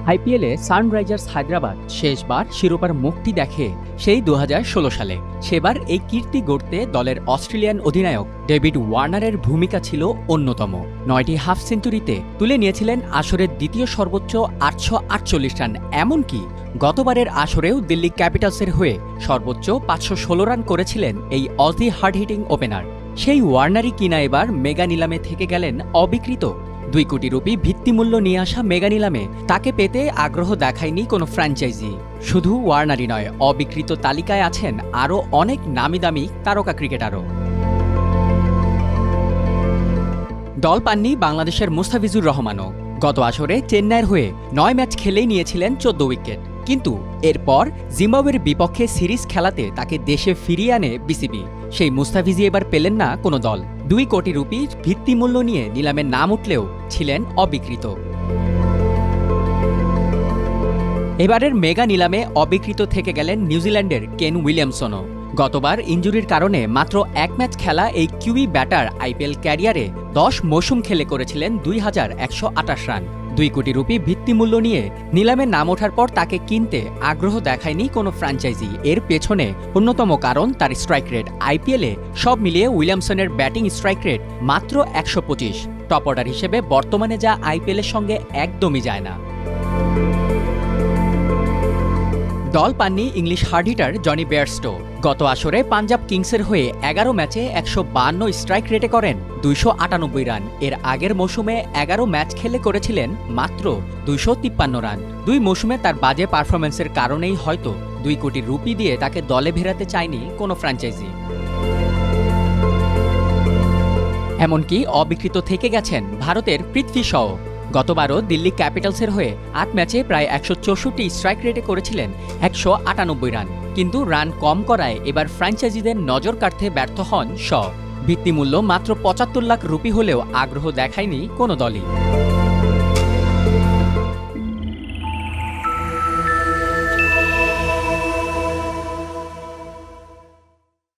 আইপিএলে সানরাইজার্স হায়দ্রাবাদ শেষবার শিরোপার মুখটি দেখে সেই 2016 সালে। সেবার এই কীর্তি গড়তে দলের অস্ট্রেলিয়ান অধিনায়ক ডেভিড ওয়ার্নারের ভূমিকা ছিল অন্যতম। 9টি হাফ সেঞ্চুরিতে তুলে নিয়েছিলেন আসরের দ্বিতীয় সর্বোচ্চ 848 রান। এমনকি গতবারের আসরেও দিল্লি ক্যাপিটালসের হয়ে সর্বোচ্চ 516 রান করেছিলেন এই অজি হার্ড হিটিং ওপেনার। সেই ওয়ার্নারই কিনা এবার মেগা নিলামে থেকে গেলেন অবিকৃত। 2 কোটি রুপি ভিত্তিমূল্য নিয়ে আসা মেগা নিলামে তাকে পেতে আগ্রহ দেখায়নি কোনো ফ্র্যাঞ্চাইজি। শুধু ওয়ার্নারই নয়, অবিকৃত তালিকায় আছেন আরও অনেক নামিদামি তারকা ক্রিকেটারও। দল পাননি বাংলাদেশের মুস্তাফিজুর রহমানও। গত আসরে চেন্নাইয়ের হয়ে 9 ম্যাচ খেলেই নিয়েছিলেন 14 উইকেট। কিন্তু এরপর জিম্বাবুয়ের বিপক্ষে সিরিজ খেলাতে তাকে দেশে ফিরিয়ে আনে বিসিবি। সেই মুস্তাফিজি এবার পেলেন না কোনো দল। 2 কোটি রুপি ভিত্তিমূল্য নিয়ে নিলামের নাম উঠলেও ছিলেন অবিকৃত। এবারের মেগা নিলামে অবিকৃত থেকে গেলেন নিউজিল্যান্ডের কেন উইলিয়ামসনও। গতবার ইনজুরির কারণে মাত্র 1 ম্যাচ খেলা এই কিউই ব্যাটার আইপিএল ক্যারিয়ারে 10 মৌসুম খেলে করেছিলেন 2128 রান। 2 কোটি রুপি ভিত্তিমূল্য নিয়ে নিলামে নাম ওঠার পর তাকে কিনতে আগ্রহ দেখায়নি কোনো ফ্র্যাঞ্চাইজি। এর পেছনে অন্যতম কারণ তার স্ট্রাইক রেট। আইপিএলে সব মিলিয়ে উইলিয়ামসনের ব্যাটিং স্ট্রাইক রেট মাত্র 125। টপ অর্ডার হিসেবে বর্তমানে যা আইপিএলের সঙ্গে একদমই যায় না। দল পাননি English hard hitter Jonny Bairstow. গত আসরে পাঞ্জাব কিংসের হয়ে 11 ম্যাচে 152 স্ট্রাইক রেটে করেন 298 রান। এর আগের মৌসুমে 11 ম্যাচ খেলে করেছিলেন মাত্র 253 রান। 2 মৌসুমে তার বাজে পারফরম্যান্সের কারণেই হয়তো 2 কোটি রুপি দিয়ে তাকে দলে ভেড়াতে চায়নি কোনো ফ্র্যাঞ্চাইজি। এমনকি অবিকৃত থেকে গেছেন ভারতের পৃথ্বী শও। গতবারও দিল্লি ক্যাপিটালসের হয়ে 8 ম্যাচে প্রায় 164 স্ট্রাইক রেটে করেছিলেন 198 রান। কিন্তু রান কম করায় এবার ফ্র্যাঞ্চাইজিদের নজর কাড়তে ব্যর্থ হন শ। ভিত্তিমূল্য মাত্র 75 লাখ রুপি হলেও আগ্রহ দেখায়নি কোনো দলই।